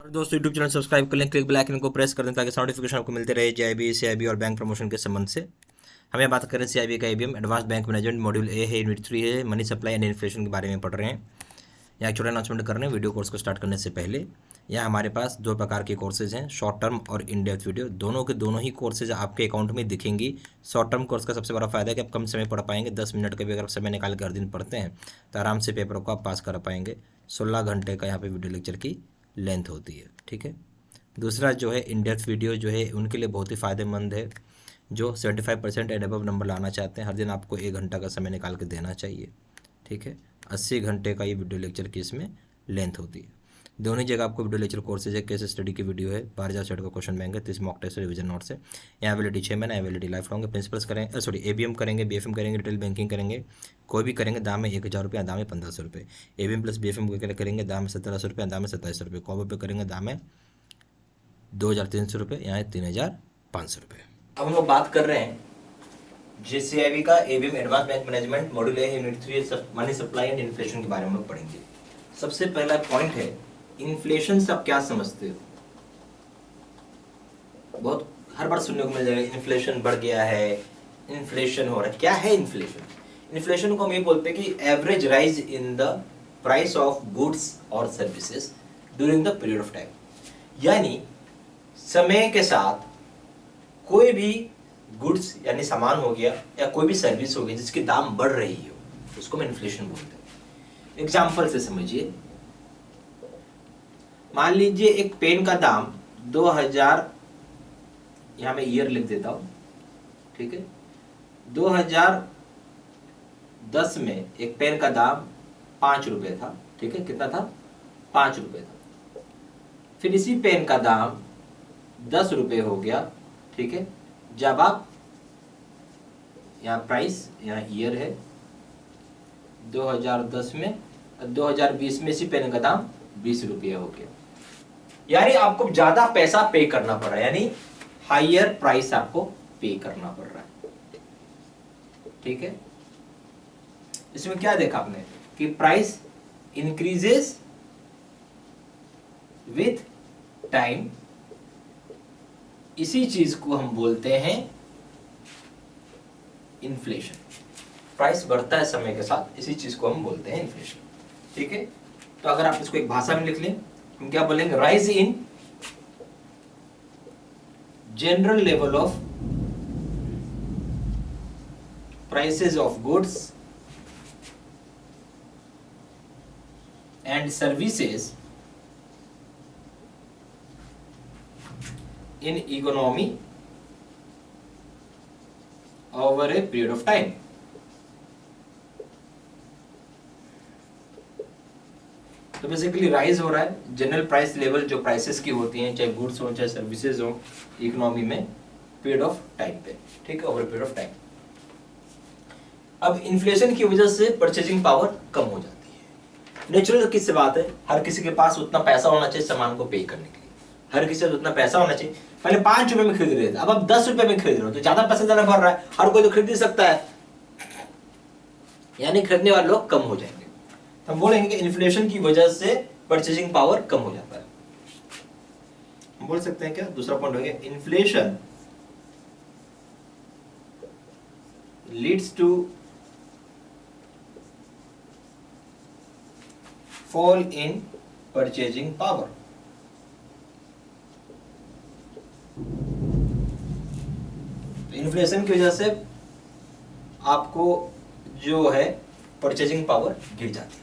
और दोस्तों YouTube channel subscribe कर लें, क्लिक बेल आइकन को प्रेस कर दें ताकि नोटिफिकेशन आपको मिलते रहे जेआईबी, सीआईबी और बैंक प्रमोशन के संबंध से। हम यहाँ बात करें सीआईबी का ABM advance bank management module A है, यूनिट 3 है, मनी सप्लाई एंड इन्फ्लेशन के बारे में पढ़ रहे हैं। यहाँ एक छोटा अनाउंसमेंट कर रहे हैं वीडियो कोर्स को स्टार्ट करने से पहले। यहाँ हमारे पास दो प्रकार के कोर्सेज हैं, शॉर्ट टर्म और इन डेप्थ वीडियो। दोनों के दोनों ही कोर्सेज आपके अकाउंट में दिखेंगी। शॉर्ट टर्म कोर्स का सबसे बड़ा फायदा है कि आप कम समय पढ़ पाएंगे। 10 मिनट का भी अगर समय निकाल कर हर दिन पढ़ते हैं तो आराम से पेपर को आप पास कर पाएंगे। 16 घंटे का यहाँ पे वीडियो लेक्चर की लेंथ होती है, ठीक है। दूसरा जो है इन डेप्थ वीडियो जो है उनके लिए बहुत ही फ़ायदेमंद है, जो 75% एंड अबव नंबर लाना चाहते हैं। हर दिन आपको 1 घंटा का समय निकाल के देना चाहिए, ठीक है। 80 घंटे का ये वीडियो लेक्चर की इसमें लेंथ होती है। दोनों ही जगह आपको वीडियो लेक्चर कोर्सेज है, केस स्टडी की वीडियो है, 12,000 सेट का क्वेश्चन बैंक है, 30 मॉक टेस्ट रिविजन नोट्स है। यहाँ एबिलिटी 6 महीना, एबिलिटी लाइफ लॉन्ग है। प्रिंसिपल्स करेंगे, सॉरी एबीएम करेंगे, बीएफएम करेंगे, रिटेल बैंकिंग करेंगे, कोई भी करेंगे दाम है 1,000 रुपये, दाम है 1,500 रुपये। एबीएम प्लस बीएफएम करेंगे दाम है 1,700 रुपये, दाम है 2,700 रुपये। कॉबो पे करेंगे दाम है 2,300 रुपये, यहाँ है 3,500 रुपये। अब हम लोग बात कर रहे हैं जेसीआईबी का ABM advance bank management module a unit 3 money supply and inflation के बारे में हम लोग पढ़ेंगे। सबसे पहला पॉइंट है इन्फ्लेशन से आप क्या समझते हो। बहुत हर बार सुनने को मिल जाएगा इन्फ्लेशन बढ़ गया है, इन्फ्लेशन हो रहा है। क्या है इन्फ्लेशन? इन्फ्लेशन को हम ये बोलते हैं कि average rise in the price of goods और services during the period of time. यानी समय के साथ कोई भी गुड्स यानी सामान हो गया या कोई भी सर्विस हो गई जिसकी दाम बढ़ रही हो, उसको हम इन्फ्लेशन बोलते हैं। एग्जाम्पल से समझिए, मान लीजिए एक पेन का दाम 2000, यहां मैं ईयर लिख देता हूं, ठीक है। 2010 में एक पेन का दाम 5 रुपए था, ठीक है। कितना था? 5 रुपए था। फिर इसी पेन का दाम 10 रुपए हो गया, ठीक है। जब आप यहाँ प्राइस, यहाँ ईयर है 2010 में, 2020 में इसी पेन का दाम 20 रुपये हो गया। यानी आपको ज्यादा पैसा पे करना पड़ रहा है, यानी हायर प्राइस आपको पे करना पड़ रहा है, ठीक है। इसमें क्या देखा आपने कि प्राइस इंक्रीजेस विथ टाइम। इसी चीज को हम बोलते हैं इन्फ्लेशन। प्राइस बढ़ता है समय के साथ, इसी चीज को हम बोलते हैं इन्फ्लेशन, ठीक है। तो अगर आप इसको एक भाषा में लिख लें, हम क्या बोलेंगे? Rise in general level of prices of goods and services in economy over a period of time. तो बेसिकली राइज हो रहा है जनरल प्राइस लेवल, जो प्राइसेस की होती हैं, चाहे गुड्स हो चाहे सर्विसेज हो, इकोनॉमी में पीरियड ऑफ टाइम पे, ठीक है, ओवर पीरियड ऑफ टाइम। अब इन्फ्लेशन की वजह से परचेजिंग पावर कम हो जाती है। नेचुरल किससे बात है, हर किसी के पास उतना पैसा होना चाहिए सामान को पे करने के लिए। हर किसी को उतना पैसा होना चाहिए। पहले 5 रुपए में खरीद रहे थे, अब आप 10 रुपए में खरीद रहे हो, तो ज्यादा पैसा देना पड़ रहा है। हर कोई तो खरीद ही सकता है, यानी खरीदने वाले लोग कम हो जाएंगे। तो हम बोलेंगे कि इन्फ्लेशन की वजह से परचेजिंग पावर कम हो जाता है। हम बोल सकते हैं क्या? दूसरा पॉइंट हो गया inflation leads to fall in purchasing power. Inflation की वजह से आपको जो है परचेजिंग पावर गिर जाती है,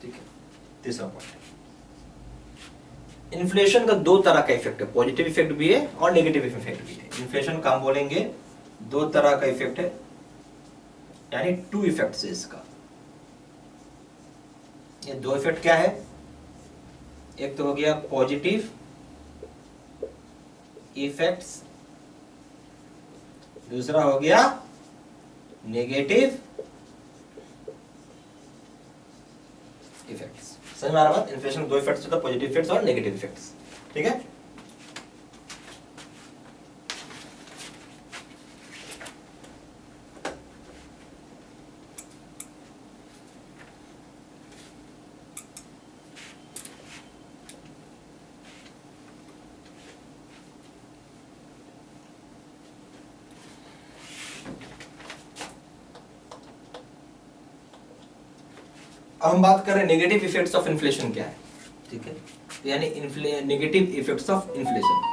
ठीक है। तीसरा पॉइंट, इन्फ्लेशन का 2 तरह का इफेक्ट है, पॉजिटिव इफेक्ट भी है और नेगेटिव इफेक्ट भी है। इन्फ्लेशन का हम बोलेंगे 2 तरह का इफेक्ट है, यानी 2 इफेक्ट्स है इसका। ये 2 इफेक्ट क्या है? एक तो हो गया पॉजिटिव इफेक्ट्स, दूसरा हो गया नेगेटिव इफेक्ट्स। समझ में आ रहा बात? इन्फ्लेशन 2 इफेक्ट्स होता है, पॉजिटिव इफेक्ट्स और नेगेटिव इफेक्ट्स, ठीक है। अब हम बात कर रहे हैं नेगेटिव इफेक्ट्स ऑफ इन्फ्लेशन क्या है, ठीक है, यानी नेगेटिव इफेक्ट्स ऑफ इन्फ्लेशन।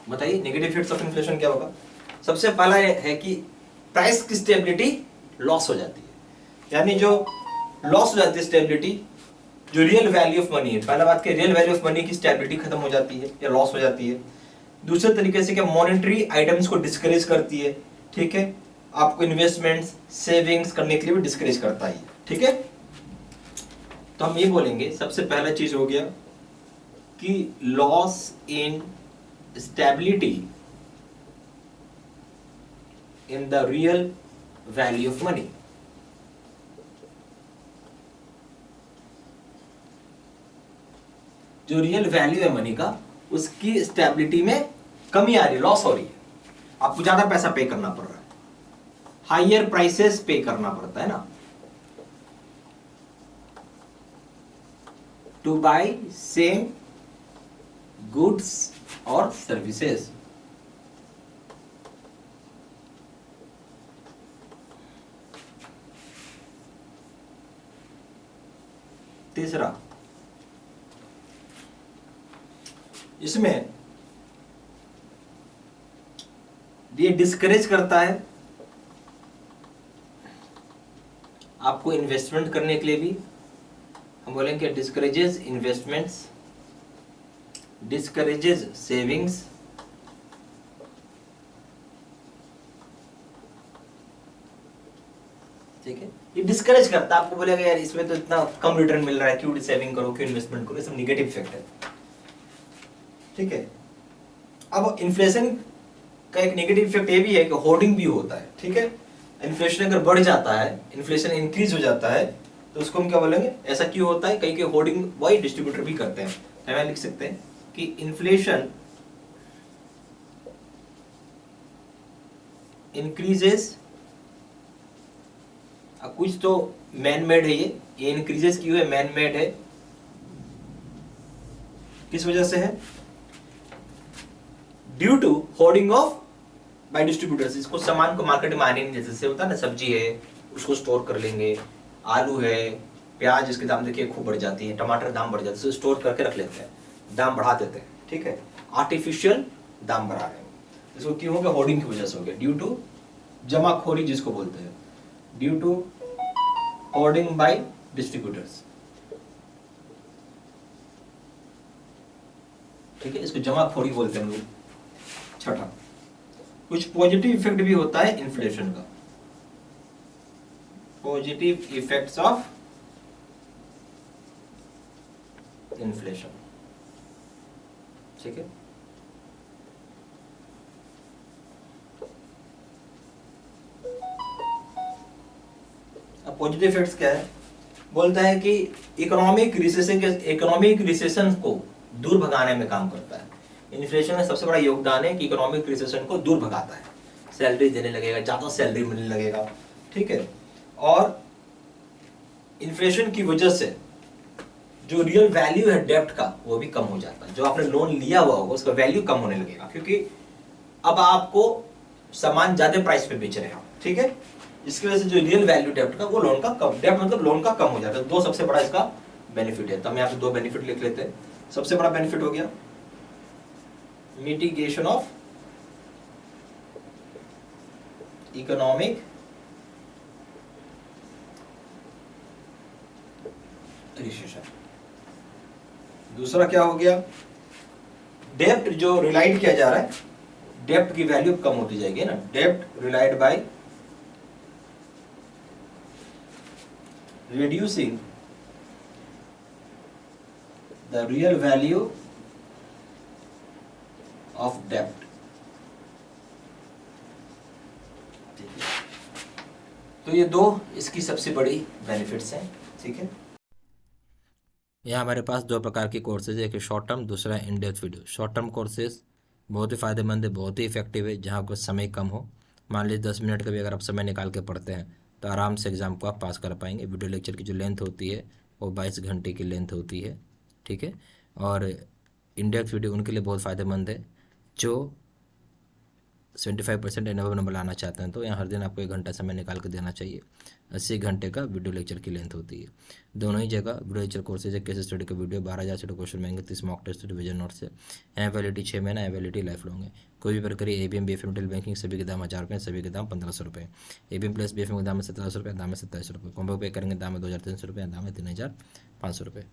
बताइए नेगेटिव इफेक्ट्स ऑफ इन्फ्लेशन क्या होगा। सबसे पहला है कि प्राइस की स्टेबिलिटी लॉस हो जाती है, यानी जो लॉस हो जाती है स्टेबिलिटी, जो रियल वैल्यू ऑफ मनी है, पहला बात कि रियल वैल्यू ऑफ मनी की स्टेबिलिटी खत्म हो जाती है या लॉस हो जाती है। दूसरे तरीके से क्या मॉनेटरी आइटम्स को डिस्करेज करती है, ठीक है, आपको इन्वेस्टमेंट्स सेविंग्स करने के लिए भी डिस्करेज करता है, ठीक है। तो हम ये बोलेंगे सबसे पहला चीज हो गया कि loss in stability in the real value of money. जो रियल वैल्यू है मनी का, उसकी स्टेबिलिटी में कमी आ रही है, लॉस हो रही है, आपको ज्यादा पैसा पे करना पड़ रहा है, हायर प्राइसेस पे करना पड़ता है ना, टू बाय सेम गुड्स और सर्विसेज। तीसरा, इसमें ये डिस्करेज करता है आपको इन्वेस्टमेंट करने के लिए भी। हम बोलेंगे डिस्करेजेस इन्वेस्टमेंट्स, डिस्करेजेस सेविंग्स, ठीक है। ये डिस्करेज करता है, आपको बोलेगा यार इसमें तो इतना कम रिटर्न मिल रहा है, क्यों सेविंग करो, क्यों इन्वेस्टमेंट करो, ये सब निगेटिव इफेक्ट है, ठीक है। अब इन्फ्लेशन का एक नेगेटिव इफेक्ट ये भी है कि होर्डिंग भी होता है, ठीक है। इन्फ्लेशन अगर बढ़ जाता है, इन्फ्लेशन इंक्रीज हो जाता है, तो उसको हम क्या बोलेंगे, ऐसा क्यों होता है, कहीं के होर्डिंग वही डिस्ट्रीब्यूटर भी करते हैं। तो हम लिख सकते हैं कि इन्फ्लेशन इंक्रीजेस, कुछ तो मैन मेड है, ये इंक्रीजेस क्यों है, मैन मेड है, किस वजह से है, due to hoarding of by distributors. इसको सामान को मार्केट में आने नहीं, जैसे होता है ना, सब्जी है उसको स्टोर कर लेंगे, आलू है, प्याज, इसके दाम देखिए खूब बढ़ जाती है, टमाटर दाम बढ़ जाते हैं, स्टोर करके रख लेते हैं, दाम बढ़ा देते हैं, ठीक है, आर्टिफिशियल दाम बढ़ा रहे हैं। इसको क्यों हो गया, होर्डिंग की वजह से हो गया, ड्यू टू जमाखोरी जिसको बोलते हैं, due to hoarding by distributors, ठीक है, इसको जमाखोरी बोलते हैं लोग। छठा, कुछ पॉजिटिव इफेक्ट भी होता है इन्फ्लेशन का, पॉजिटिव इफेक्ट्स ऑफ इन्फ्लेशन, ठीक है। अब पॉजिटिव इफेक्ट्स क्या है, बोलता है कि इकोनॉमिक रिसेशन को दूर भगाने में काम करता है। इन्फ्लेशन का सबसे बड़ा योगदान है कि इकोनॉमिक रिसेशन को दूर भगाता है, सैलरी देने लगेगा, ज्यादा सैलरी मिलने लगेगा, ठीक है। और इन्फ्लेशन की वजह से जो रियल वैल्यू है डेब्ट का वो भी कम हो जाता है, जो आपने लोन लिया हुआ होगा उसका वैल्यू कम होने लगेगा, क्योंकि अब आपको सामान ज्यादा प्राइस पे बेच रहे हो, ठीक है। इसकी वजह से जो रियल वैल्यू डेब्ट का, वो लोन का कम, डेब्ट मतलब लोन का कम हो जाता है। दो सबसे बड़ा इसका बेनिफिट है, तो हम यहाँ पे दो बेनिफिट लिख लेते हैं। सबसे बड़ा बेनिफिट हो गया मिटिगेशन ऑफ इकोनॉमिक रिसेशन। दूसरा क्या हो गया, डेब्ट जो रिलाइड किया जा रहा है, डेब्ट की वैल्यू कम होती जाएगी ना, डेब्ट relied by reducing the real value of debt, तो ये दो इसकी सबसे बड़ी बेनिफिट्स हैं, ठीक है। यहाँ हमारे पास दो प्रकार के कोर्सेज है, एक शॉर्ट टर्म, दूसरा in depth video. Short term courses बहुत ही फायदेमंद है, बहुत ही इफेक्टिव है, जहाँ आपको समय कम हो। मान लीजिए 10 मिनट का भी अगर आप समय निकाल के पढ़ते हैं तो आराम से एग्ज़ाम को आप पास कर पाएंगे। वीडियो लेक्चर की जो लेंथ होती है वो 22 घंटे की लेंथ होती है, ठीक है। और इंडेक्स वीडियो उनके लिए बहुत फ़ायदेमंद है जो 75% एंड अबव नंबर लाना चाहते हैं। तो यहाँ हर दिन आपको 1 घंटा समय निकाल कर देना चाहिए। 80 घंटे का वीडियो लेक्चर की लेंथ होती है। दोनों ही जगह वीडियो लेक्चर कोर्सेज है, केस स्टडी का वीडियो, 12,000 से क्वेश्चन रहेंगे, 30 मॉक टेस्ट, रिविजन नोट्स है। यहाँ वैलिडिटी 6 महीना, यहाँ वैलिडिटी लाइफ लॉन्ग है। कोई भी प्रकार ABM BFM डिटेल बैंकिंग सभी के दाम 1000 रुपये, सभी के दाम 1500 रुपये। ABM प्लस BFM का दाम है 1700 रुपये, दाम है 2700 रुपये। कॉम्बो पे करेंगे दाम है 2300 रुपये, दाम है 3500 रुपये।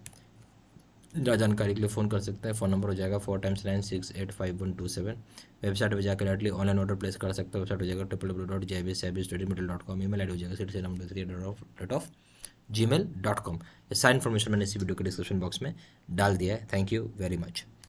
ज़्यादा जानकारी के लिए फ़ोन कर सकते हैं। फ़ोन नंबर हो जाएगा 4 × 9685127। वेबसाइट पर जाकर डायरेक्टली ऑनलाइन ऑर्डर प्लेस कर सकते हो। वेबसाइट हो जाएगा www.jibstudymaterial.com। email ID हो जाएगा citizen3@gmail.com। ये सारी इन्फॉर्मेशन मैंने इसी वीडियो के डिस्क्रिप्शन बॉक्स में डाल दिया है। Thank you very much.